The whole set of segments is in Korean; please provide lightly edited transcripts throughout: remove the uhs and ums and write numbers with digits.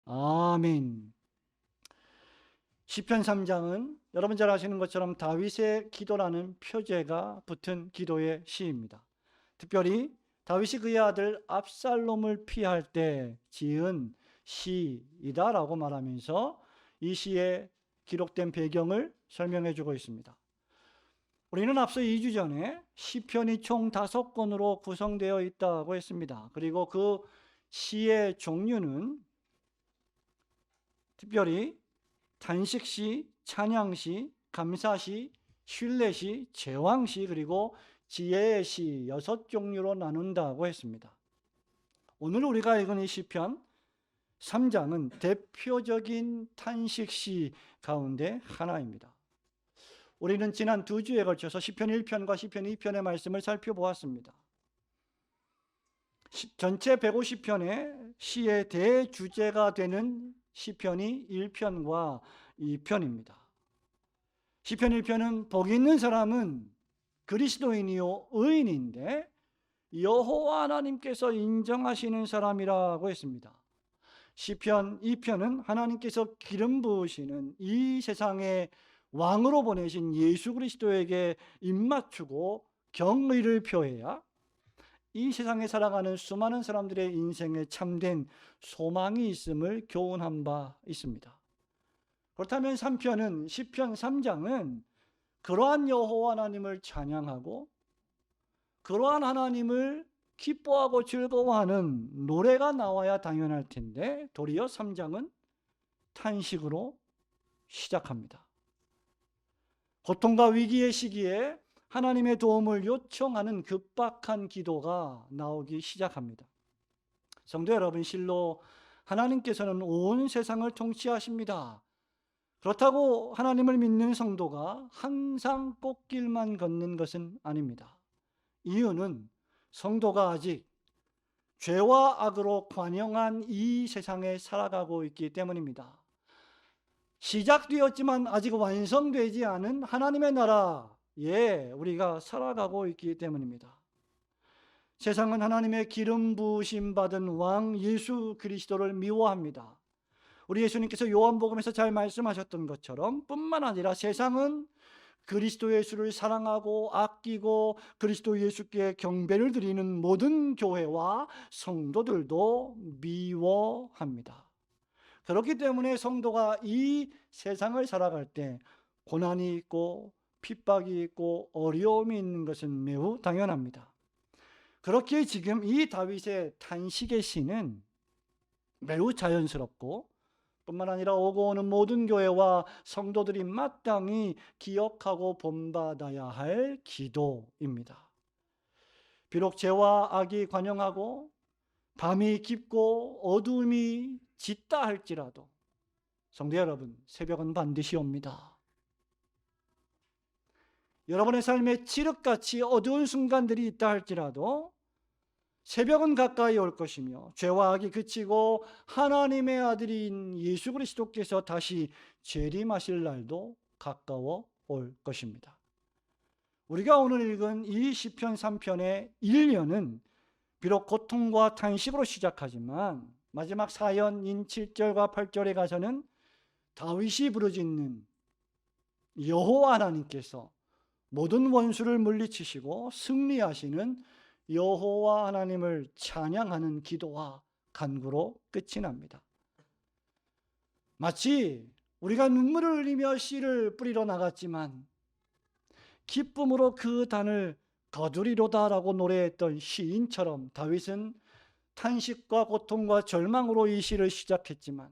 아멘. 시편 3장은 여러분 잘 아시는 것처럼 다윗의 기도라는 표제가 붙은 기도의 시입니다. 특별히 다윗이 그의 아들 압살롬을 피할 때 지은 시이다라고 말하면서 이 시에 기록된 배경을 설명해 주고 있습니다. 우리는 앞서 2주 전에 시편이 총 5권으로 구성되어 있다고 했습니다. 그리고 그 시의 종류는 특별히 탄식시, 찬양시, 감사시, 신뢰시, 제왕시, 그리고 지혜의 시 6종류로 나눈다고 했습니다. 오늘 우리가 읽은 이 시편 3장은 대표적인 탄식시 가운데 하나입니다. 우리는 지난 2주에 걸쳐서 시편 1편과 시편 2편의 말씀을 살펴보았습니다. 전체 150편의 시의 대주제가 되는 시편이 1편과 2편입니다. 시편 1편은 복 있는 사람은 그리스도인이요 의인인데 여호와 하나님께서 인정하시는 사람이라고 했습니다. 시편 2편은 하나님께서 기름 부으시는 이 세상의 왕으로 보내신 예수 그리스도에게 입맞추고 경의를 표해야 이 세상에 살아가는 수많은 사람들의 인생에 참된 소망이 있음을 교훈한 바 있습니다. 그렇다면 3편은 시편 3장은 그러한 여호와 하나님을 찬양하고 그러한 하나님을 기뻐하고 즐거워하는 노래가 나와야 당연할 텐데 도리어 3장은 탄식으로 시작합니다. 고통과 위기의 시기에 하나님의 도움을 요청하는 급박한 기도가 나오기 시작합니다. 성도 여러분, 실로 하나님께서는 온 세상을 통치하십니다. 그렇다고 하나님을 믿는 성도가 항상 꽃길만 걷는 것은 아닙니다. 이유는 성도가 아직 죄와 악으로 관영한 이 세상에 살아가고 있기 때문입니다. 시작되었지만 아직 완성되지 않은 하나님의 나라에 우리가 살아가고 있기 때문입니다. 세상은 하나님의 기름 부으심 받은 왕 예수 그리스도를 미워합니다. 우리 예수님께서 요한복음에서 잘 말씀하셨던 것처럼 뿐만 아니라 세상은 그리스도 예수를 사랑하고 아끼고 그리스도 예수께 경배를 드리는 모든 교회와 성도들도 미워합니다. 그렇기 때문에 성도가 이 세상을 살아갈 때 고난이 있고 핍박이 있고 어려움이 있는 것은 매우 당연합니다. 그렇기에 지금 이 다윗의 탄식의 시는 매우 자연스럽고 뿐만 아니라 오고 오는 모든 교회와 성도들이 마땅히 기억하고 본받아야 할 기도입니다. 비록 죄와 악이 관영하고 밤이 깊고 어둠이 짙다 할지라도 성도 여러분, 새벽은 반드시 옵니다. 여러분의 삶에 칠흑같이 어두운 순간들이 있다 할지라도 새벽은 가까이 올 것이며 죄와 악이 그치고 하나님의 아들인 예수 그리스도께서 다시 재림하실 날도 가까워 올 것입니다. 우리가 오늘 읽은 이 시편 3편의 1년은 비록 고통과 탄식으로 시작하지만 마지막 사연인 7절과 8절에 가서는 다윗이 부르짖는 여호와 하나님께서 모든 원수를 물리치시고 승리하시는 여호와 하나님을 찬양하는 기도와 간구로 끝이 납니다. 마치 우리가 눈물을 흘리며 씨를 뿌리러 나갔지만 기쁨으로 그 단을 거두리로다라고 노래했던 시인처럼 다윗은 탄식과 고통과 절망으로 이 시를 시작했지만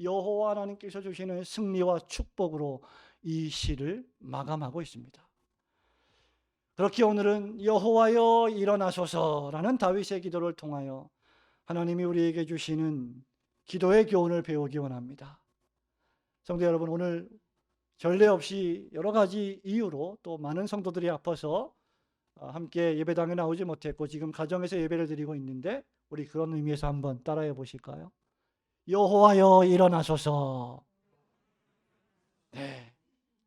여호와 하나님께서 주시는 승리와 축복으로 이 시를 마감하고 있습니다. 그렇게 오늘은 여호와여 일어나소서라는 다윗의 기도를 통하여 하나님이 우리에게 주시는 기도의 교훈을 배우기 원합니다. 성도 여러분, 오늘 전례 없이 여러 가지 이유로 또 많은 성도들이 아파서 함께 예배당에 나오지 못했고 지금 가정에서 예배를 드리고 있는데 우리 그런 의미에서 한번 따라해 보실까요? 여호와여 일어나소서. 네.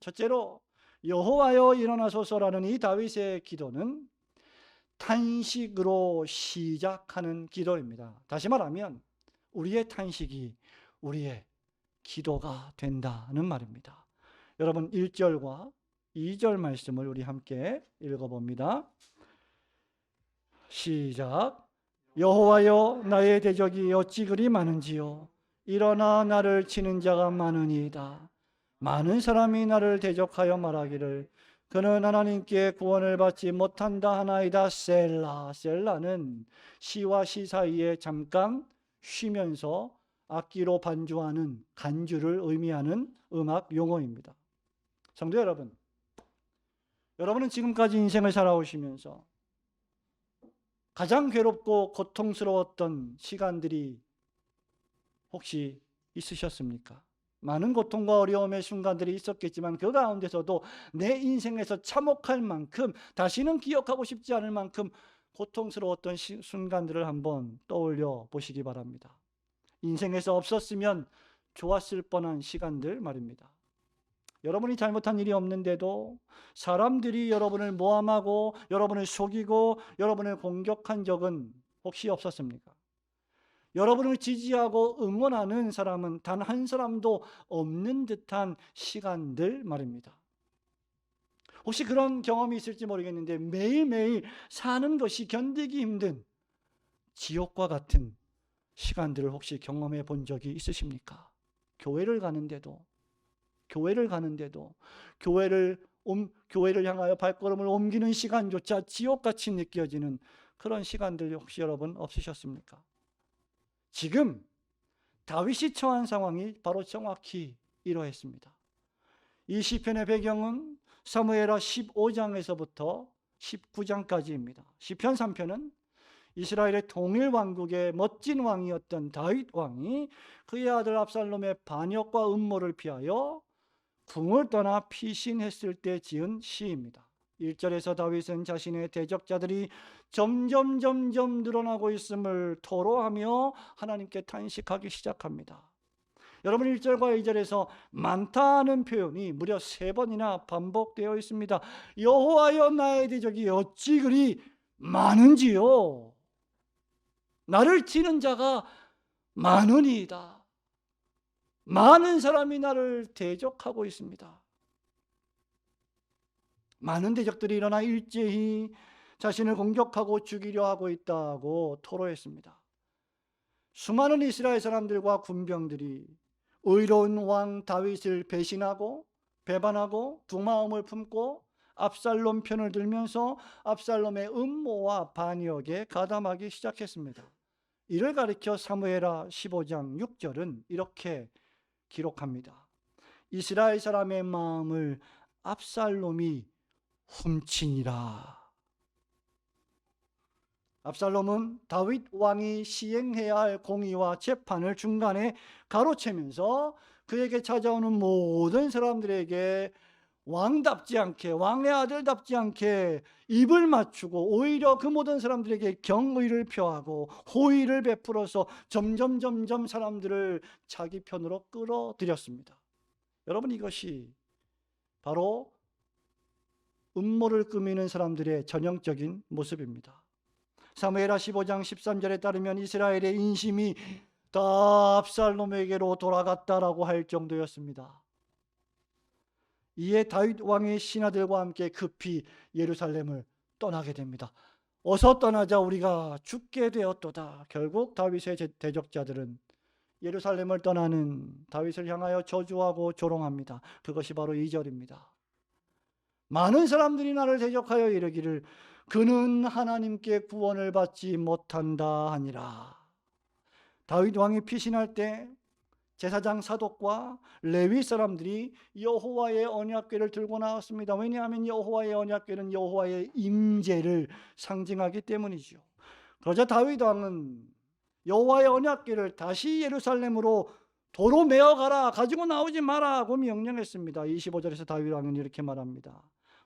첫째로 여호와여 일어나소서라는 이 다윗의 기도는 탄식으로 시작하는 기도입니다. 다시 말하면 우리의 탄식이 우리의 기도가 된다는 말입니다. 여러분 1절과 2절 말씀을 우리 함께 읽어봅니다. 시작. 여호와여, 나의 대적이 어찌 그리 많은지요. 일어나 나를 치는 자가 많으니이다. 많은 사람이 나를 대적하여 말하기를 그는 하나님께 구원을 받지 못한다 하나이다. 셀라. 셀라는 시와 시 사이에 잠깐 쉬면서 악기로 반주하는 간주를 의미하는 음악 용어입니다. 성도 여러분, 여러분은 지금까지 인생을 살아오시면서 가장 괴롭고 고통스러웠던 시간들이 혹시 있으셨습니까? 많은 고통과 어려움의 순간들이 있었겠지만 그 가운데서도 내 인생에서 참혹할 만큼, 다시는 기억하고 싶지 않을 만큼 고통스러웠던 순간들을 한번 떠올려 보시기 바랍니다. 인생에서 없었으면 좋았을 뻔한 시간들 말입니다. 여러분이 잘못한 일이 없는데도 사람들이 여러분을 모함하고 여러분을 속이고 여러분을 공격한 적은 혹시 없었습니까? 여러분을 지지하고 응원하는 사람은 단 한 사람도 없는 듯한 시간들 말입니다. 혹시 그런 경험이 있을지 모르겠는데 매일매일 사는 것이 견디기 힘든 지옥과 같은 시간들을 혹시 경험해 본 적이 있으십니까? 교회를 가는데도 교회를 향하여 발걸음을 옮기는 시간조차 지옥같이 느껴지는 그런 시간들 혹시 여러분 없으셨습니까? 지금 다윗이 처한 상황이 바로 정확히 이러했습니다. 이 시편의 배경은 사무엘하 15장에서부터 19장까지입니다. 시편 3편은 이스라엘의 통일 왕국의 멋진 왕이었던 다윗 왕이 그의 아들 압살롬의 반역과 음모를 피하여 궁을 떠나 피신했을 때 지은 시입니다. 1절에서 다윗은 자신의 대적자들이 점점 늘어나고 있음을 토로하며 하나님께 탄식하기 시작합니다. 여러분 1절과 2절에서 많다는 표현이 무려 3번이나 반복되어 있습니다. 여호와여, 나의 대적이 어찌 그리 많은지요. 나를 치는 자가 많으니이다. 많은 사람이 나를 대적하고 있습니다. 많은 대적들이 일어나 일제히 자신을 공격하고 죽이려 하고 있다고 토로했습니다. 수많은 이스라엘 사람들과 군병들이 의로운 왕 다윗을 배신하고 배반하고 두 마음을 품고 압살롬 편을 들면서 압살롬의 음모와 반역에 가담하기 시작했습니다. 이를 가리켜 사무엘하 15장 6절은 이렇게 기록합니다. 이스라엘 사람의 마음을 압살롬이 훔치니라. 압살롬은 다윗 왕이 시행해야 할 공의와 재판을 중간에 가로채면서 그에게 찾아오는 모든 사람들에게 왕답지 않게, 왕의 아들답지 않게 입을 맞추고 오히려 그 모든 사람들에게 경의를 표하고 호의를 베풀어서 점점 사람들을 자기 편으로 끌어들였습니다. 여러분, 이것이 바로 음모를 꾸미는 사람들의 전형적인 모습입니다. 사무엘하 15장 13절에 따르면 이스라엘의 인심이 다 압살롬에게로 돌아갔다라고 할 정도였습니다. 이에 다윗 왕의 신하들과 함께 급히 예루살렘을 떠나게 됩니다. 어서 떠나자, 우리가 죽게 되었도다. 결국 다윗의 대적자들은 예루살렘을 떠나는 다윗을 향하여 저주하고 조롱합니다. 그것이 바로 2절입니다. 많은 사람들이 나를 대적하여 이르기를 그는 하나님께 구원을 받지 못한다 하니라. 다윗 왕이 피신할 때 제사장 사독과 레위 사람들이 여호와의 언약궤를 들고 나왔습니다. 왜냐하면 여호와의 언약궤는 여호와의 임재를 상징하기 때문이죠. 그러자 다윗 왕은 여호와의 언약궤를 다시 예루살렘으로 도로 메어가라, 가지고 나오지 마라고 명령했습니다. 25절에서 다윗 왕은 이렇게 말합니다.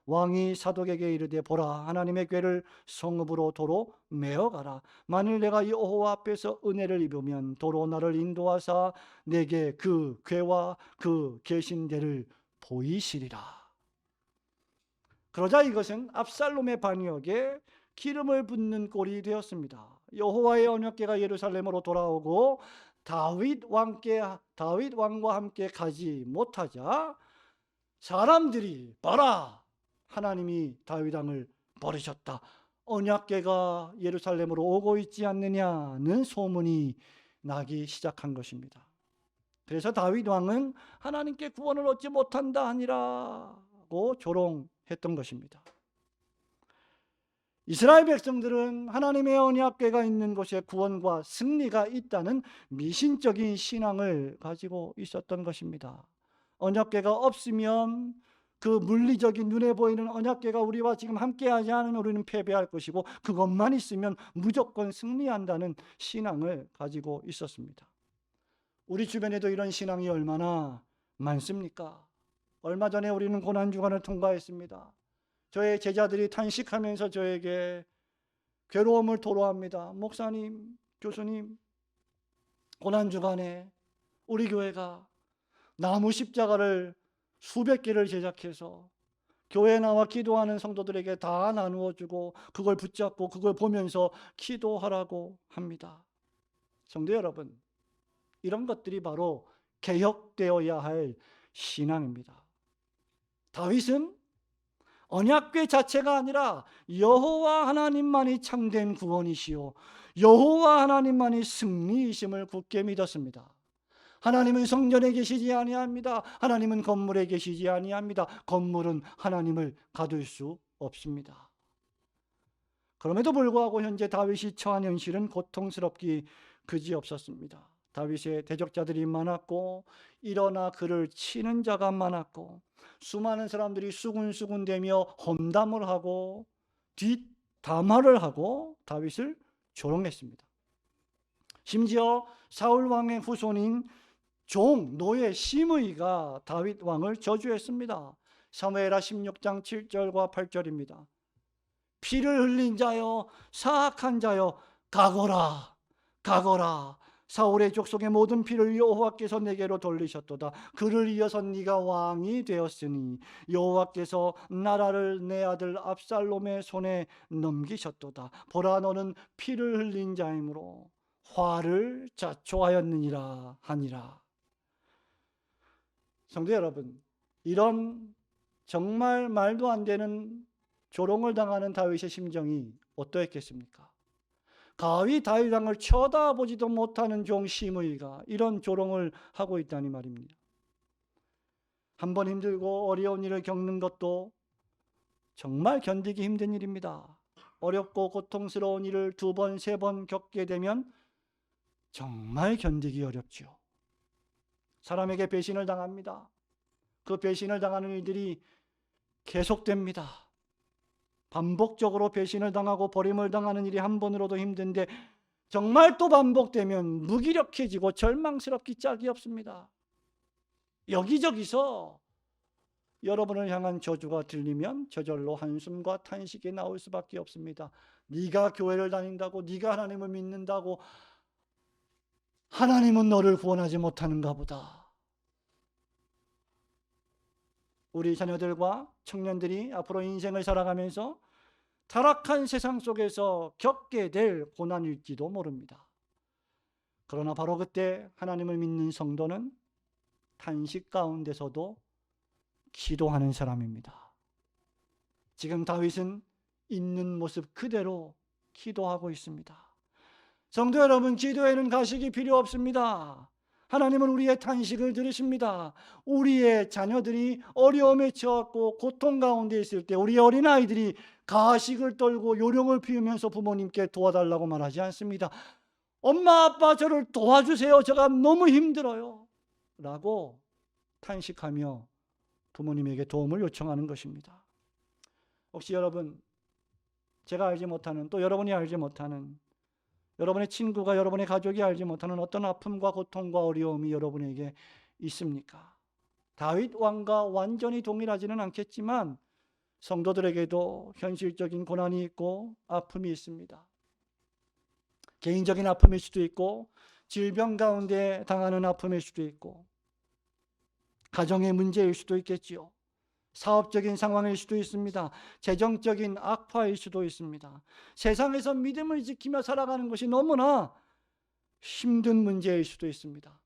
왕이 사독에게 이르되 보라, 하나님의 궤를 성읍으로 도로 메어가라. 만일 내가 여호와 앞에서 은혜를 입으면 도로 나를 인도하사 내게 그 궤와 그 계신 데를 보이시리라. 그러자 이것은 압살롬의 반역에 기름을 붓는 꼴이 되었습니다. 여호와의 언약궤가 예루살렘으로 돌아오고 다윗 왕과 함께 가지 못하자 사람들이 봐라, 하나님이 다윗 왕을 버리셨다, 언약궤가 예루살렘으로 오고 있지 않느냐는 소문이 나기 시작한 것입니다. 그래서 다윗 왕은 하나님께 구원을 얻지 못한다 하니라고 조롱했던 것입니다. 이스라엘 백성들은 하나님의 언약궤가 있는 곳에 구원과 승리가 있다는 미신적인 신앙을 가지고 있었던 것입니다. 언약궤가 없으면 그 물리적인 눈에 보이는 언약궤가 우리와 지금 함께하지 않으면 우리는 패배할 것이고, 그것만 있으면 무조건 승리한다는 신앙을 가지고 있었습니다. 우리 주변에도 이런 신앙이 얼마나 많습니까? 얼마 전에 우리는 고난주간을 통과했습니다. 저의 제자들이 탄식하면서 저에게 괴로움을 토로합니다. 목사님, 교수님, 고난주간에 우리 교회가 나무 십자가를 수백 개를 제작해서 교회에 나와 기도하는 성도들에게 다 나누어 주고 그걸 붙잡고 그걸 보면서 기도하라고 합니다. 성도 여러분, 이런 것들이 바로 개혁되어야 할 신앙입니다. 다윗은 언약궤 자체가 아니라 여호와 하나님만이 참된 구원이시요 여호와 하나님만이 승리이심을 굳게 믿었습니다. 하나님은 성전에 계시지 아니합니다. 하나님은 건물에 계시지 아니합니다. 건물은 하나님을 가둘 수 없습니다. 그럼에도 불구하고 현재 다윗이 처한 현실은 고통스럽기 그지없었습니다. 다윗의 대적자들이 많았고 일어나 그를 치는 자가 많았고 수많은 사람들이 수군수군대며 험담을 하고 뒷담화를 하고 다윗을 조롱했습니다. 심지어 사울 왕의 후손인 종 노예 시므이가 다윗 왕을 저주했습니다. 사무엘하 16장 7절과 8절입니다. 피를 흘린 자여, 사악한 자여, 가거라, 가거라. 사울의 족속의 모든 피를 여호와께서 내게로 돌리셨도다. 그를 이어서 네가 왕이 되었으니 여호와께서 나라를 내 아들 압살롬의 손에 넘기셨도다. 보라, 너는 피를 흘린 자이므로 화를 자초하였느니라 하니라. 성도 여러분, 이런 정말 말도 안 되는 조롱을 당하는 다윗의 심정이 어떠했겠습니까? 가히 다윗 왕을 쳐다보지도 못하는 종 시므이가 이런 조롱을 하고 있다니 말입니다. 한 번 힘들고 어려운 일을 겪는 것도 정말 견디기 힘든 일입니다. 어렵고 고통스러운 일을 2번, 3번 겪게 되면 정말 견디기 어렵죠. 사람에게 배신을 당합니다. 그 배신을 당하는 일들이 계속됩니다. 반복적으로 배신을 당하고 버림을 당하는 일이 한 번으로도 힘든데 정말 또 반복되면 무기력해지고 절망스럽기 짝이 없습니다. 여기저기서 여러분을 향한 저주가 들리면 저절로 한숨과 탄식이 나올 수밖에 없습니다. 네가 교회를 다닌다고, 네가 하나님을 믿는다고 하나님은 너를 구원하지 못하는가 보다. 우리 자녀들과 청년들이 앞으로 인생을 살아가면서 타락한 세상 속에서 겪게 될 고난일지도 모릅니다. 그러나 바로 그때 하나님을 믿는 성도는 탄식 가운데서도 기도하는 사람입니다. 지금 다윗은 있는 모습 그대로 기도하고 있습니다. 성도 여러분, 기도에는 가식이 필요 없습니다. 하나님은 우리의 탄식을 들으십니다. 우리의 자녀들이 어려움에 처했고 고통 가운데 있을 때 우리 어린아이들이 가식을 떨고 요령을 피우면서 부모님께 도와달라고 말하지 않습니다. 엄마, 아빠, 저를 도와주세요. 제가 너무 힘들어요. 라고 탄식하며 부모님에게 도움을 요청하는 것입니다. 혹시 여러분, 제가 알지 못하는, 또 여러분이 알지 못하는, 여러분의 친구가, 여러분의 가족이 알지 못하는 어떤 아픔과 고통과 어려움이 여러분에게 있습니까? 다윗 왕과 완전히 동일하지는 않겠지만 성도들에게도 현실적인 고난이 있고 아픔이 있습니다. 개인적인 아픔일 수도 있고 질병 가운데 당하는 아픔일 수도 있고 가정의 문제일 수도 있겠지요. 사업적인 상황일 수도 있습니다. 재정적인 악화일 수도 있습니다. 세상에서 믿음을 지키며 살아가는 것이 너무나 힘든 문제일 수도 있습니다.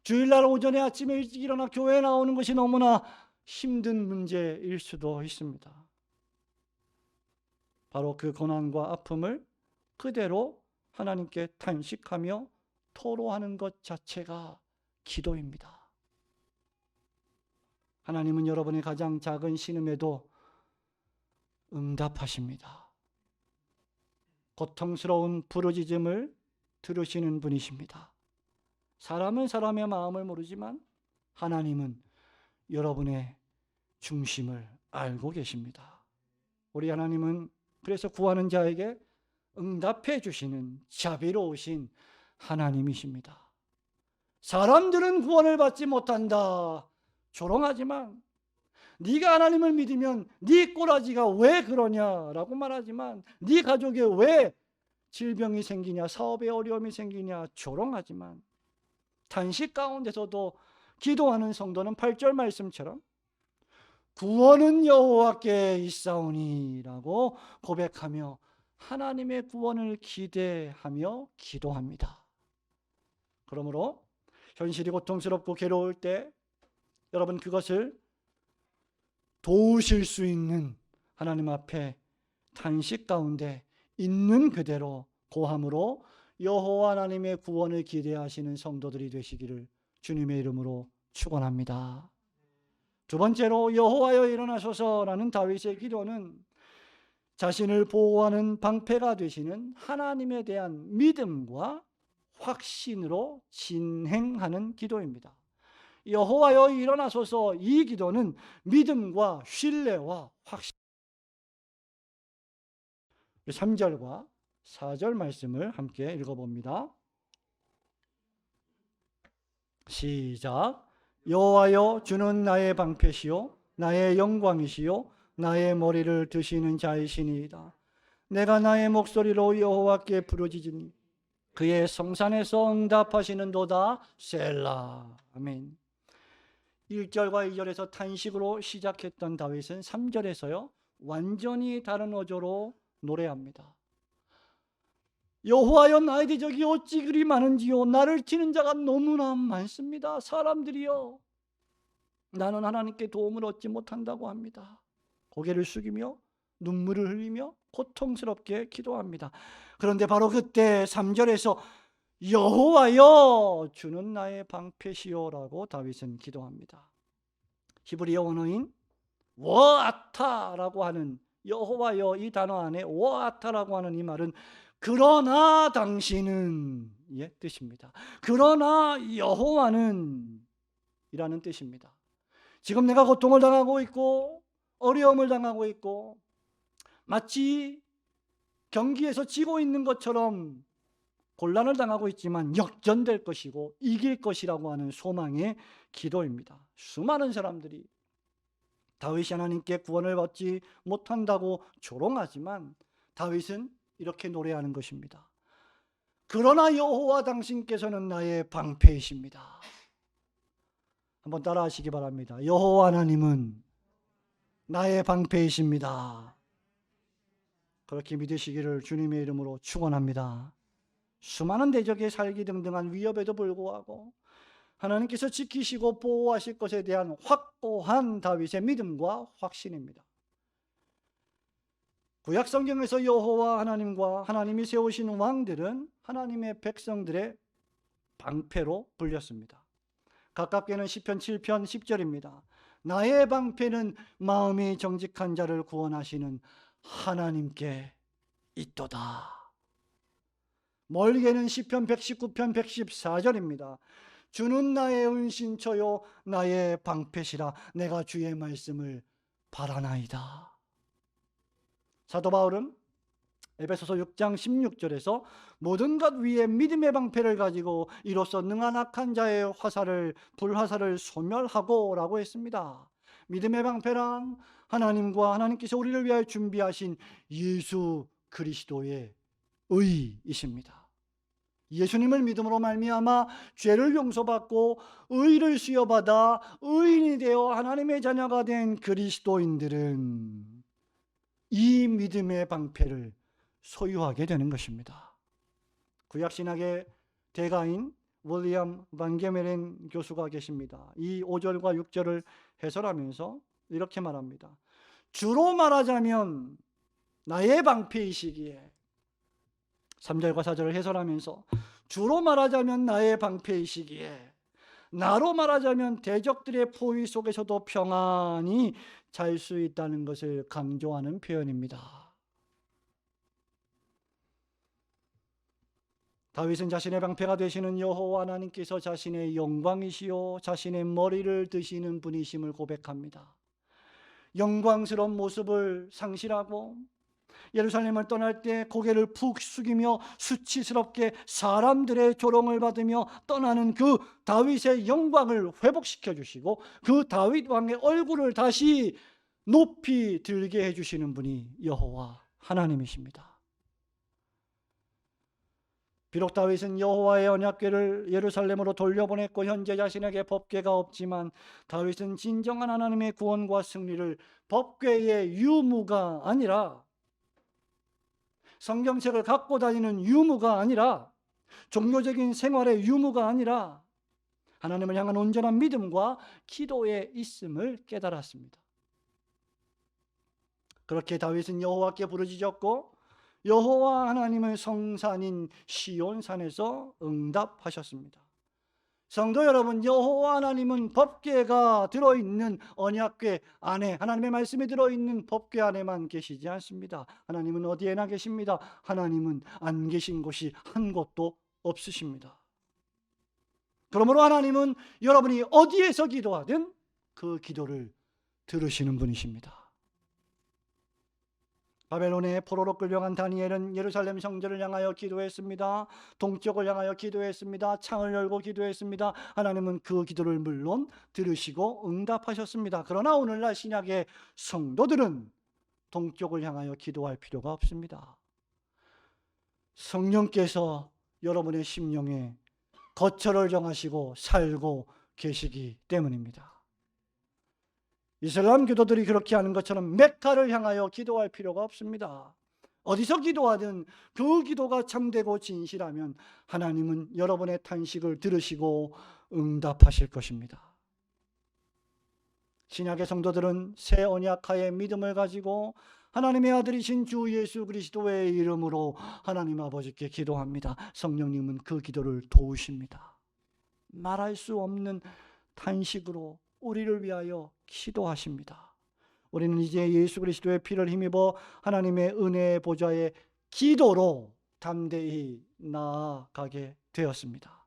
주일날 오전에 아침에 일찍 일어나 교회에 나오는 것이 너무나 힘든 문제일 수도 있습니다. 바로 그 고난과 아픔을 그대로 하나님께 탄식하며 토로하는 것 자체가 기도입니다. 하나님은 여러분의 가장 작은 신음에도 응답하십니다. 고통스러운 부르짖음을 들으시는 분이십니다. 사람은 사람의 마음을 모르지만 하나님은 여러분의 중심을 알고 계십니다. 우리 하나님은 그래서 구하는 자에게 응답해 주시는 자비로우신 하나님이십니다. 사람들은 구원을 받지 못한다. 조롱하지만 네가 하나님을 믿으면 네 꼬라지가 왜 그러냐라고 말하지만 네 가족에 왜 질병이 생기냐, 사업에 어려움이 생기냐 조롱하지만 탄식 가운데서도 기도하는 성도는 8절 말씀처럼 구원은 여호와께 있사오니 라고 고백하며 하나님의 구원을 기대하며 기도합니다. 그러므로 현실이 고통스럽고 괴로울 때 여러분 그것을 도우실 수 있는 하나님 앞에 탄식 가운데 있는 그대로 고함으로 여호와 하나님의 구원을 기대하시는 성도들이 되시기를 주님의 이름으로 축원합니다. 두 번째로 여호와여 일어나소서라는 다윗의 기도는 자신을 보호하는 방패가 되시는 하나님에 대한 믿음과 확신으로 진행하는 기도입니다. 여호와여 일어나소서, 이 기도는 믿음과 신뢰와 확신. 3절과 4절 말씀을 함께 읽어봅니다. 시작. 여호와여 주는 나의 방패시요 나의 영광이시요 나의 머리를 드시는 자이시니이다. 내가 나의 목소리로 여호와께 부르짖으니 그의 성산에서 응답하시는도다. 셀라. 아멘. 1절과 2절에서 탄식으로 시작했던 다윗은 3절에서요 완전히 다른 어조로 노래합니다. 여호와여 나의 대적이 어찌 그리 많은지요. 나를 치는 자가 너무나 많습니다. 사람들이요 나는 하나님께 도움을 얻지 못한다고 합니다. 고개를 숙이며 눈물을 흘리며 고통스럽게 기도합니다. 그런데 바로 그때 3절에서 여호와여 주는 나의 방패시오라고 다윗은 기도합니다. 히브리어 언어인 워아타라고 하는 여호와여 이 단어 안에 워아타라고 하는 이 말은 그러나 당신은 예 뜻입니다. 그러나 여호와는 이라는 뜻입니다. 지금 내가 고통을 당하고 있고 어려움을 당하고 있고 마치 경기에서 지고 있는 것처럼 곤란을 당하고 있지만 역전될 것이고 이길 것이라고 하는 소망의 기도입니다. 수많은 사람들이 다윗이 하나님께 구원을 받지 못한다고 조롱하지만 다윗은 이렇게 노래하는 것입니다. 그러나 여호와 당신께서는 나의 방패이십니다. 한번 따라 하시기 바랍니다. 여호와 하나님은 나의 방패이십니다. 그렇게 믿으시기를 주님의 이름으로 축원합니다. 수많은 대적의 살기등등한 위협에도 불구하고 하나님께서 지키시고 보호하실 것에 대한 확고한 다윗의 믿음과 확신입니다. 구약 성경에서 여호와 하나님과 하나님이 세우신 왕들은 하나님의 백성들의 방패로 불렸습니다. 가깝게는 시편 7편 10절입니다. 나의 방패는 마음이 정직한 자를 구원하시는 하나님께 있도다. 멀게는 시편 119편 114절입니다. 주는 나의 은신처요 나의 방패시라. 내가 주의 말씀을 바라나이다. 사도 바울은 에베소서 6장 16절에서 모든 것 위에 믿음의 방패를 가지고 이로써 능한 악한 자의 불화살을 소멸하고 라고 했습니다. 믿음의 방패란 하나님과 하나님께서 우리를 위하여 준비하신 예수 그리스도의 의이십니다. 예수님을 믿음으로 말미암아 죄를 용서받고 의를 수여받아 의인이 되어 하나님의 자녀가 된 그리스도인들은 이 믿음의 방패를 소유하게 되는 것입니다. 구약신약의 대가인 윌리엄 반게메렌 교수가 계십니다. 이 5절과 6절을 해설하면서 이렇게 말합니다. 주로 말하자면 나의 방패이시기에, 3절과 4절을 해설하면서 주로 말하자면 나의 방패이시기에, 나로 말하자면 대적들의 포위 속에서도 평안히 잘 수 있다는 것을 강조하는 표현입니다. 다윗은 자신의 방패가 되시는 여호와 하나님께서 자신의 영광이시요 자신의 머리를 드시는 분이심을 고백합니다. 영광스러운 모습을 상실하고 예루살렘을 떠날 때 고개를 푹 숙이며 수치스럽게 사람들의 조롱을 받으며 떠나는 그 다윗의 영광을 회복시켜 주시고 그 다윗 왕의 얼굴을 다시 높이 들게 해주시는 분이 여호와 하나님이십니다. 비록 다윗은 여호와의 언약궤를 예루살렘으로 돌려보냈고 현재 자신에게 법궤가 없지만, 다윗은 진정한 하나님의 구원과 승리를 법궤의 유무가 아니라, 성경책을 갖고 다니는 유무가 아니라, 종교적인 생활의 유무가 아니라 하나님을 향한 온전한 믿음과 기도에 있음을 깨달았습니다. 그렇게 다윗은 여호와께 부르짖었고 여호와 하나님의 성산인 시온산에서 응답하셨습니다. 성도 여러분, 여호와 하나님은 법궤가 들어있는 언약궤 안에, 하나님의 말씀이 들어있는 법궤 안에만 계시지 않습니다. 하나님은 어디에나 계십니다. 하나님은 안 계신 곳이 한 곳도 없으십니다. 그러므로 하나님은 여러분이 어디에서 기도하든 그 기도를 들으시는 분이십니다. 바벨론의 포로로 끌려간 다니엘은 예루살렘 성전을 향하여 기도했습니다. 동쪽을 향하여 기도했습니다. 창을 열고 기도했습니다. 하나님은 그 기도를 물론 들으시고 응답하셨습니다. 그러나 오늘날 신약의 성도들은 동쪽을 향하여 기도할 필요가 없습니다. 성령께서 여러분의 심령에 거처를 정하시고 살고 계시기 때문입니다. 이슬람 교도들이 그렇게 하는 것처럼 메카를 향하여 기도할 필요가 없습니다. 어디서 기도하든 그 기도가 참되고 진실하면 하나님은 여러분의 탄식을 들으시고 응답하실 것입니다. 신약의 성도들은 새 언약하에 믿음을 가지고 하나님의 아들이신 주 예수 그리스도의 이름으로 하나님 아버지께 기도합니다. 성령님은 그 기도를 도우십니다. 말할 수 없는 탄식으로 우리를 위하여 기도하십니다. 우리는 이제 예수 그리스도의 피를 힘입어 하나님의 은혜의 보좌에 기도로 담대히 나아가게 되었습니다.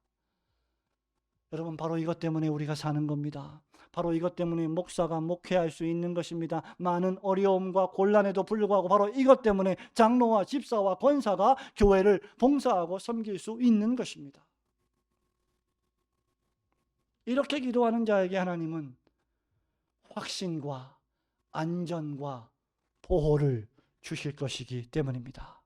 여러분, 바로 이것 때문에 우리가 사는 겁니다. 바로 이것 때문에 목사가 목회할 수 있는 것입니다. 많은 어려움과 곤란에도 불구하고 바로 이것 때문에 장로와 집사와 권사가 교회를 봉사하고 섬길 수 있는 것입니다. 이렇게 기도하는 자에게 하나님은 확신과 안전과 보호를 주실 것이기 때문입니다.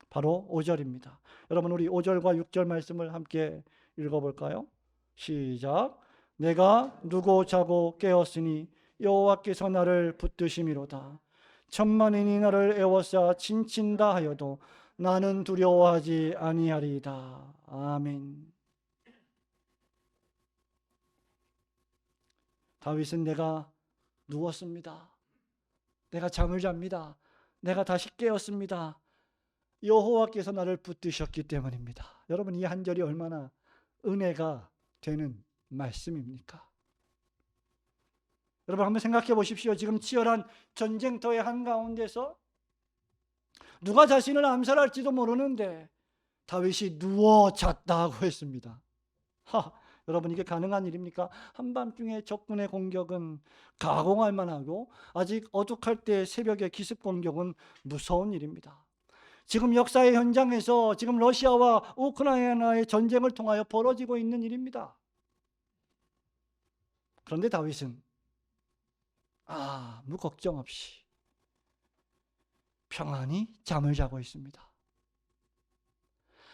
바로 5절입니다. 여러분, 우리 5절과 6절 말씀을 함께 읽어볼까요? 시작. 내가 누고 자고 깨었으니 여호와께서 나를 붙드심이로다. 천만인이 나를 애워싸 친친다 하여도 나는 두려워하지 아니하리이다. 아멘. 다윗은 내가 누웠습니다. 내가 잠을 잡니다. 내가 다시 깨었습니다. 여호와께서 나를 붙드셨기 때문입니다. 여러분, 이 한 절이 얼마나 은혜가 되는 말씀입니까? 여러분, 한번 생각해 보십시오. 지금 치열한 전쟁터의 한가운데서 누가 자신을 암살할지도 모르는데 다윗이 누워 잤다고 했습니다. 여러분, 이게 가능한 일입니까? 한밤중에 적군의 공격은 가공할 만하고 아직 어둑할 때 새벽에 기습 공격은 무서운 일입니다. 지금 역사의 현장에서 지금 러시아와 우크라이나의 전쟁을 통하여 벌어지고 있는 일입니다. 그런데 다윗은 아무 걱정 없이 평안히 잠을 자고 있습니다.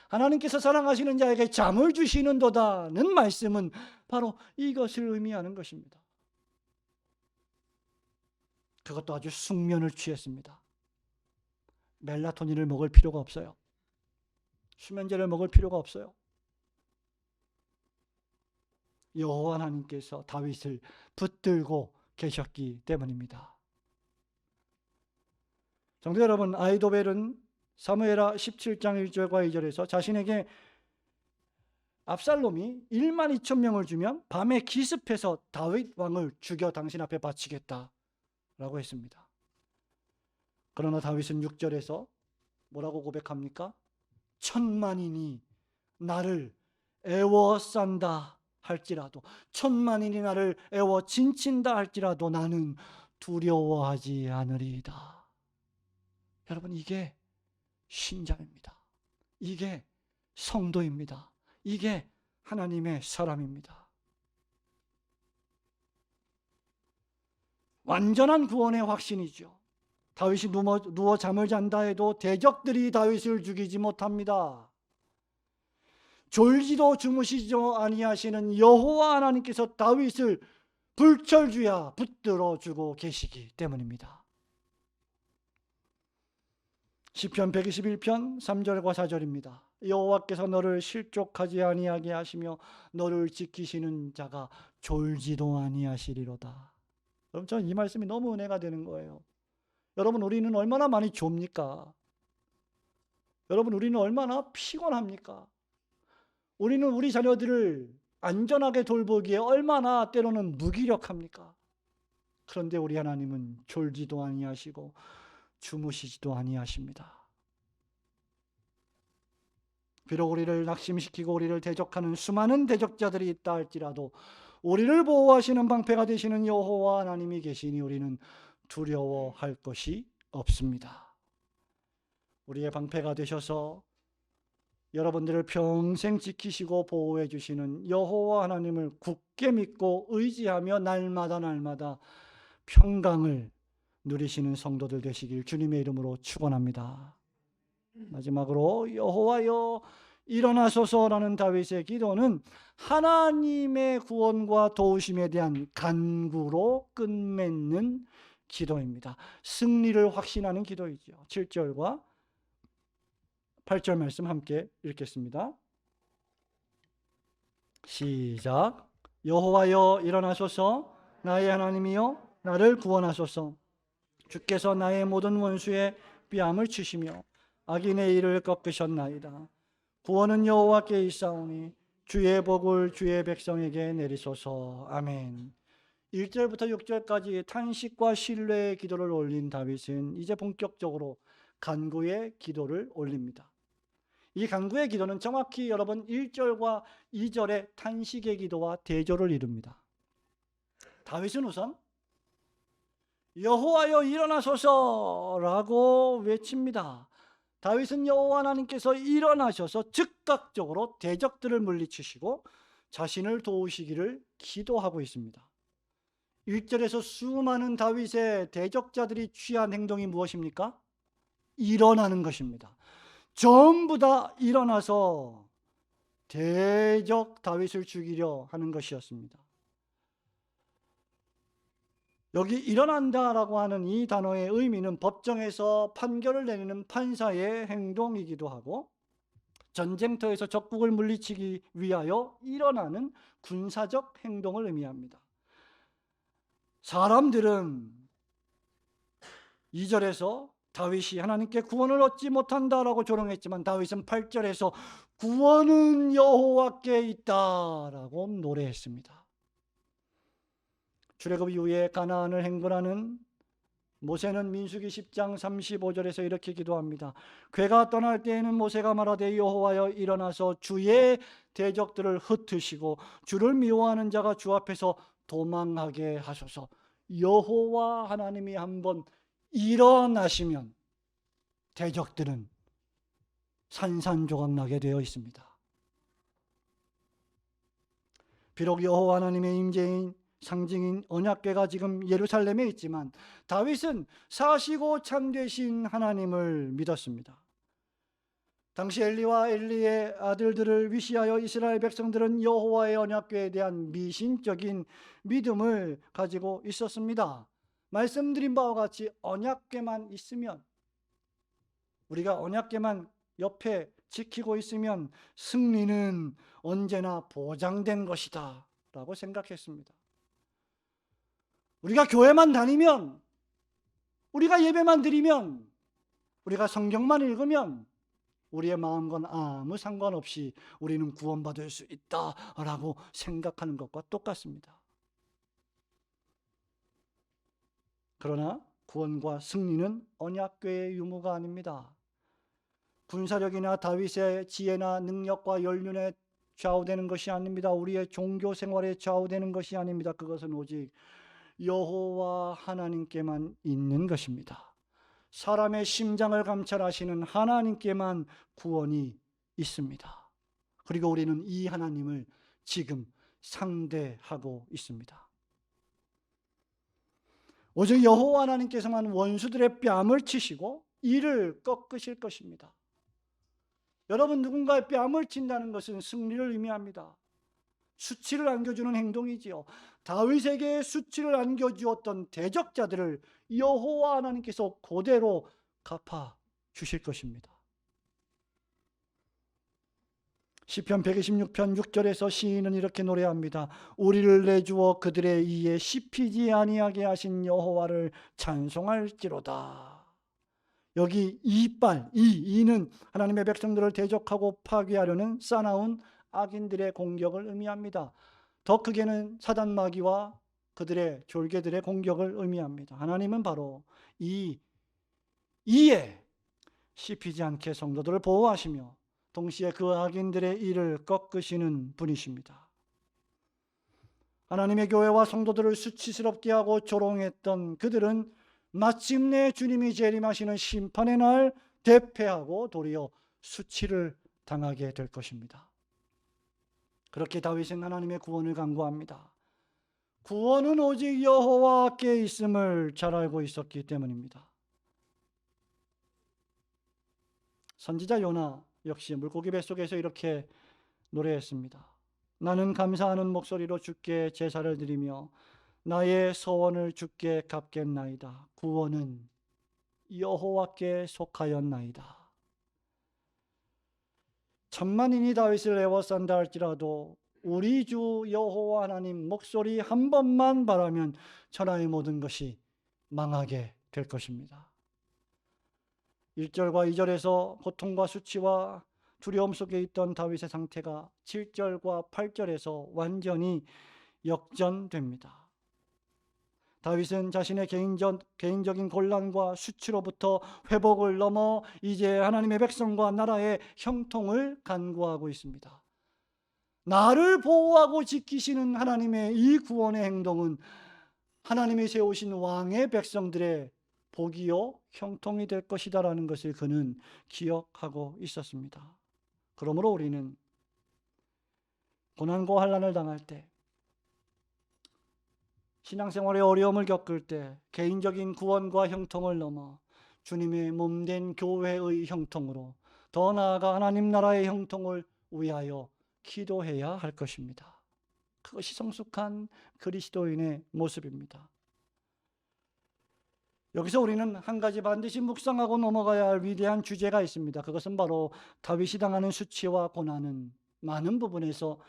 하나님께서 사랑하시는 자에게 잠을 주시는도다는 말씀은 바로 이것을 의미하는 것입니다. 그것도 아주 숙면을 취했습니다. 멜라토닌을 먹을 필요가 없어요. 수면제를 먹을 필요가 없어요. 여호와 하나님께서 다윗을 붙들고 계셨기 때문입니다. 성도 여러분, 아히도벨은 사무엘하 17장 1절과 2절에서 자신에게 압살롬이 1만 2천 명을 주면 밤에 기습해서 다윗 왕을 죽여 당신 앞에 바치겠다라고 했습니다. 그러나 다윗은 6절에서 뭐라고 고백합니까? 1000만인이 나를 애워싼다 할지라도, 1000만인이 나를 애워 진친다 할지라도 나는 두려워하지 않으리이다. 여러분, 이게 신자입니다. 이게 성도입니다. 이게 하나님의 사람입니다. 완전한 구원의 확신이죠. 다윗이 누워 잠을 잔다 해도 대적들이 다윗을 죽이지 못합니다. 졸지도 주무시지도 아니하시는 여호와 하나님께서 다윗을 불철주야 붙들어 주고 계시기 때문입니다. 시편 121편 3절과 4절입니다. 여호와께서 너를 실족하지 아니하게 하시며 너를 지키시는 자가 졸지도 아니하시리로다. 여러분, 저는 이 말씀이 너무 은혜가 되는 거예요. 여러분, 우리는 얼마나 많이 좁니까? 여러분, 우리는 얼마나 피곤합니까? 우리는 우리 자녀들을 안전하게 돌보기에 얼마나 때로는 무기력합니까? 그런데 우리 하나님은 졸지도 아니하시고 주무시지도 아니하십니다. 비록 우리를 낙심시키고 우리를 대적하는 수많은 대적자들이 있다 할지라도 우리를 보호하시는 방패가 되시는 여호와 하나님이 계시니 우리는 두려워할 것이 없습니다. 우리의 방패가 되셔서 여러분들을 평생 지키시고 보호해 주시는 여호와 하나님을 굳게 믿고 의지하며 날마다 평강을 누리시는 성도들 되시길 주님의 이름으로 축원합니다. 마지막으로 여호와여 일어나소서라는 다윗의 기도는 하나님의 구원과 도우심에 대한 간구로 끝맺는 기도입니다. 승리를 확신하는 기도이죠. 7절과 8절 말씀 함께 읽겠습니다. 시작. 여호와여 일어나소서, 나의 하나님이여 나를 구원하소서. 주께서 나의 모든 원수의 뺨을 치시며 악인의 일을 꺾으셨나이다. 구원은 여호와께 있사오니 주의 복을 주의 백성에게 내리소서. 아멘. 1절부터 6절까지 탄식과 신뢰의 기도를 올린 다윗은 이제 본격적으로 간구의 기도를 올립니다. 이 간구의 기도는 정확히 여러분 1절과 2절의 탄식의 기도와 대조를 이룹니다. 다윗은 우선 여호와여 일어나소서라고 외칩니다. 다윗은 여호와 하나님께서 일어나셔서 즉각적으로 대적들을 물리치시고 자신을 도우시기를 기도하고 있습니다. 1절에서 수많은 다윗의 대적자들이 취한 행동이 무엇입니까? 일어나는 것입니다. 전부 다 일어나서 대적 다윗을 죽이려 하는 것이었습니다. 여기 일어난다라고 하는 이 단어의 의미는 법정에서 판결을 내리는 판사의 행동이기도 하고 전쟁터에서 적국을 물리치기 위하여 일어나는 군사적 행동을 의미합니다. 사람들은 2절에서 다윗이 하나님께 구원을 얻지 못한다라고 조롱했지만 다윗은 8절에서 구원은 여호와께 있다라고 노래했습니다. 출애굽 이후에 가나안을 행군하는 모세는 민수기 10장 35절에서 이렇게 기도합니다. 괴가 떠날 때에는 모세가 말하되 여호와여 일어나서 주의 대적들을 흩으시고 주를 미워하는 자가 주 앞에서 도망하게 하소서. 여호와 하나님이 한번 일어나시면 대적들은 산산조각 나게 되어 있습니다. 비록 여호와 하나님의 임재인 상징인 언약궤가 지금 예루살렘에 있지만 다윗은 사시고 참되신 하나님을 믿었습니다. 당시 엘리와 엘리의 아들들을 위시하여 이스라엘 백성들은 여호와의 언약궤에 대한 미신적인 믿음을 가지고 있었습니다. 말씀드린 바와 같이 언약궤만 있으면, 우리가 언약궤만 옆에 지키고 있으면 승리는 언제나 보장된 것이다 있다라고 생각했습니다. 우리가 교회만 다니면, 우리가 예배만 드리면, 우리가 성경만 읽으면 우리의 마음과는 아무 상관없이 우리는 구원받을 수 있다라고 생각하는 것과 똑같습니다. 그러나 구원과 승리는 언약궤의 유무가 아닙니다. 군사력이나 다윗의 지혜나 능력과 연륜에 좌우되는 것이 아닙니다. 우리의 종교 생활에 좌우되는 것이 아닙니다. 그것은 오직 여호와 하나님께만 있는 것입니다. 사람의 심장을 감찰하시는 하나님께만 구원이 있습니다. 그리고 우리는 이 하나님을 지금 상대하고 있습니다. 오직 여호와 하나님께서만 원수들의 뺨을 치시고 이를 꺾으실 것입니다. 여러분, 누군가의 뺨을 친다는 것은 승리를 의미합니다. 수치를 안겨주는 행동이지요. 다윗에게 수치를 안겨주었던 대적자들을 여호와 하나님께서 그대로 갚아 주실 것입니다. 시편 126편 6절에서 시인은 이렇게 노래합니다. 우리를 내주어 그들의 이에 씹히지 아니하게 하신 여호와를 찬송할지로다. 여기 이는 하나님의 백성들을 대적하고 파괴하려는 싸나운 악인들의 공격을 의미합니다. 더 크게는 사단 마귀와 그들의 졸개들의 공격을 의미합니다. 하나님은 바로 이에 씹히지 않게 성도들을 보호하시며 동시에 그 악인들의 일을 꺾으시는 분이십니다. 하나님의 교회와 성도들을 수치스럽게 하고 조롱했던 그들은 마침내 주님이 재림하시는 심판의 날 대패하고 도리어 수치를 당하게 될 것입니다. 그렇게 다윗은 하나님의 구원을 간구합니다. 구원은 오직 여호와께 있음을 잘 알고 있었기 때문입니다. 선지자 요나 역시 물고기 뱃속에서 이렇게 노래했습니다. 나는 감사하는 목소리로 주께 제사를 드리며 나의 서원을 주께 갚겠나이다. 구원은 여호와께 속하였나이다. 천만인이 다윗을 애워싼다 할지라도 우리 주 여호와 하나님 목소리 한 번만 바라면 천하의 모든 것이 망하게 될 것입니다. 1절과 2절에서 고통과 수치와 두려움 속에 있던 다윗의 상태가 7절과 8절에서 완전히 역전됩니다. 다윗은 자신의 개인적인 곤란과 수치로부터 회복을 넘어 이제 하나님의 백성과 나라의 형통을 간구하고 있습니다. 나를 보호하고 지키시는 하나님의 이 구원의 행동은 하나님이 세우신 왕의 백성들의 복이요 형통이 될 것이다라는 것을 그는 기억하고 있었습니다. 그러므로 우리는 고난과 환난을 당할 때, 신앙생활에 어려움을 겪을 때 개인적인 구원과 형통을 넘어 주님의 몸된 교회의 형통으로, 더 나아가 하나님 나라의 형통을 위하여 기도해야 할 것입니다. 그것이 성숙한 그리스도인의 모습입니다. 여기서 우리는 한 가지 반드시 묵상하고 넘어가야 할 위대한 주제가 있습니다. 그것은 바로 다윗이 당하는 수치와 고난은 많은 부분에서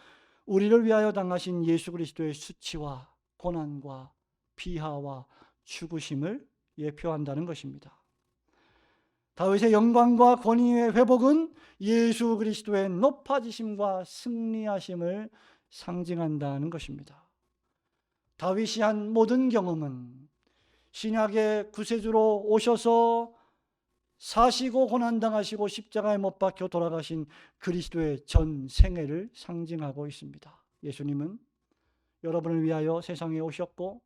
우리를 위하여 당하신 예수 그리스도의 수치와 고난과 비하와 죽으심을 예표한다는 것입니다. 다윗의 영광과 권위의 회복은 예수 그리스도의 높아지심과 승리하심을 상징한다는 것입니다. 다윗이 한 모든 경험은 신약의 구세주로 오셔서 사시고 고난당하시고 십자가에 못 박혀 돌아가신 그리스도의 전 생애를 상징하고 있습니다. 예수님은 여러분을 위하여 세상에 오셨고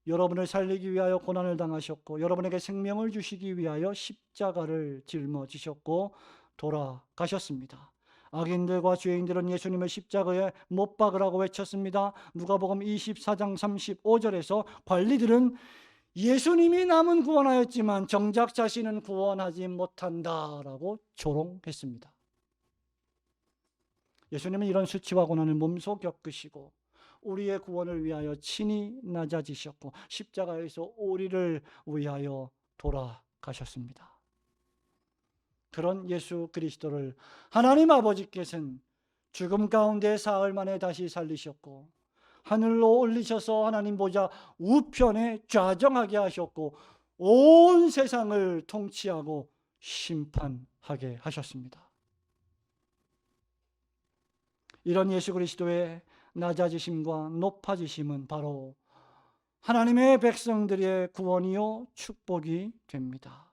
여러분을 살리기 위하여 고난을 당하셨고 여러분에게 생명을 주시기 위하여 십자가를 짊어지셨고 돌아가셨습니다. 악인들과 죄인들은 예수님을 십자가에 못 박으라고 외쳤습니다. 누가복음 24장 35절에서 관리들은 예수님이 남은 구원하였지만 정작 자신은 구원하지 못한다라고 조롱했습니다. 예수님은 이런 수치와 고난을 몸소 겪으시고 우리의 구원을 위하여 친히 낮아지셨고 십자가에서 우리를 위하여 돌아가셨습니다. 그런 예수 그리스도를 하나님 아버지께서는 죽음 가운데 사흘 만에 다시 살리셨고 하늘로 올리셔서 하나님 보좌 우편에 좌정하게 하셨고 온 세상을 통치하고 심판하게 하셨습니다. 이런 예수 그리스도의 낮아지심과 높아지심은 바로 하나님의 백성들의 구원이요 축복이 됩니다.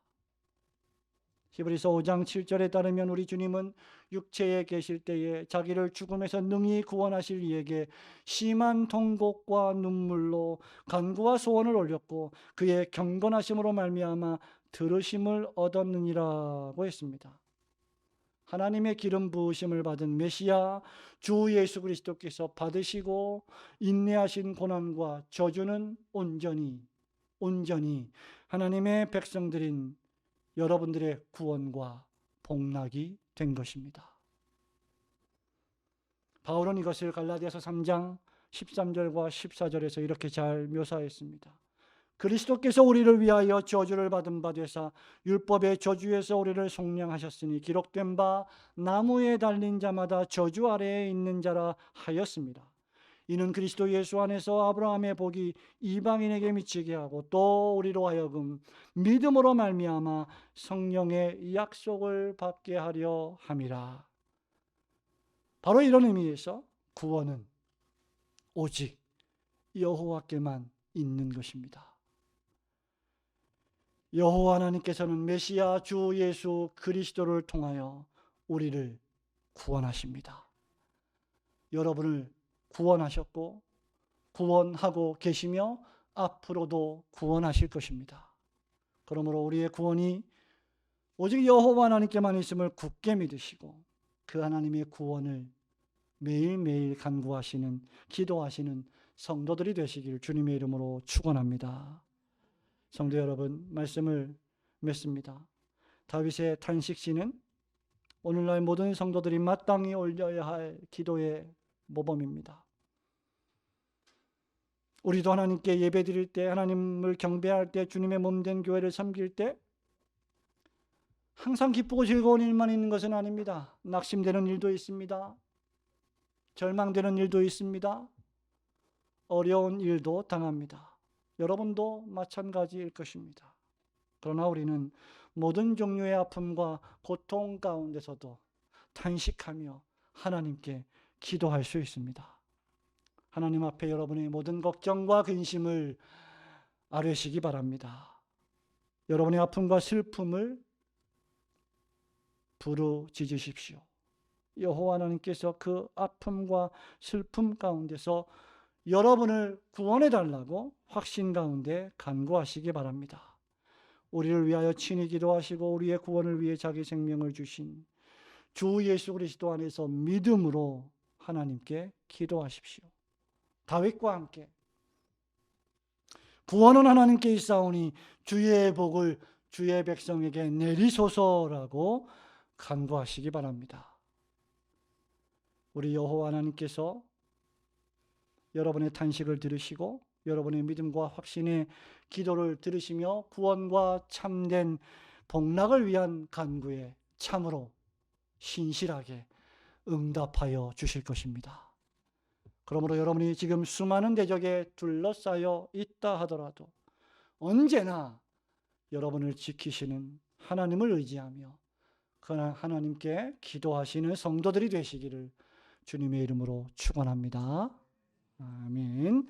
히브리서 5장 7절에 따르면 우리 주님은 육체에 계실 때에 자기를 죽음에서 능히 구원하실 이에게 심한 통곡과 눈물로 간구와 소원을 올렸고 그의 경건하심으로 말미암아 들으심을 얻었느니라고 했습니다. 하나님의 기름 부으심을 받은 메시아 주 예수 그리스도께서 받으시고 인내하신 고난과 저주는 온전히 하나님의 백성들인 여러분들의 구원과 복락이 된 것입니다. 바울은 이것을 갈라디아서 3장 13절과 14절에서 이렇게 잘 묘사했습니다. 그리스도께서 우리를 위하여 저주를 받은 바 되사 율법의 저주에서 우리를 속량하셨으니 기록된 바 나무에 달린 자마다 저주 아래에 있는 자라 하였습니다. 이는 그리스도 예수 안에서 아브라함의 복이 이방인에게 미치게 하고 또 우리로 하여금 믿음으로 말미암아 성령의 약속을 받게 하려 함이라. 바로 이런 의미에서 구원은 오직 여호와께만 있는 것입니다. 여호와 하나님께서는 메시아 주 예수 그리스도를 통하여 우리를 구원하십니다. 여러분을 구원하셨고 구원하고 계시며 앞으로도 구원하실 것입니다. 그러므로 우리의 구원이 오직 여호와 하나님께만 있음을 굳게 믿으시고 그 하나님의 구원을 매일매일 간구하시는 기도하시는 성도들이 되시길 주님의 이름으로 축원합니다. 성도 여러분, 말씀을 맺습니다. 다윗의 탄식시는 오늘날 모든 성도들이 마땅히 올려야 할 기도의 모범입니다. 우리도 하나님께 예배드릴 때, 하나님을 경배할 때, 주님의 몸된 교회를 섬길 때 항상 기쁘고 즐거운 일만 있는 것은 아닙니다. 낙심되는 일도 있습니다. 절망되는 일도 있습니다. 어려운 일도 당합니다. 여러분도 마찬가지일 것입니다. 그러나 우리는 모든 종류의 아픔과 고통 가운데서도 탄식하며 하나님께 기도할 수 있습니다. 하나님 앞에 여러분의 모든 걱정과 근심을 아뢰시기 바랍니다. 여러분의 아픔과 슬픔을 부르짖으십시오. 여호와 하나님께서 그 아픔과 슬픔 가운데서 여러분을 구원해 달라고 확신 가운데 간구하시기 바랍니다. 우리를 위하여 친히 기도하시고 우리의 구원을 위해 자기 생명을 주신 주 예수 그리스도 안에서 믿음으로 하나님께 기도하십시오. 다윗과 함께 구원은 하나님께 있사오니 주의 복을 주의 백성에게 내리소서라고 간구하시기 바랍니다. 우리 여호와 하나님께서 여러분의 탄식을 들으시고 여러분의 믿음과 확신의 기도를 들으시며 구원과 참된 복락을 위한 간구에 참으로 신실하게 응답하여 주실 것입니다. 그러므로 여러분이 지금 수많은 대적에 둘러싸여 있다 하더라도 언제나 여러분을 지키시는 하나님을 의지하며 그 하나님께 기도하시는 성도들이 되시기를 주님의 이름으로 축원합니다. 아멘.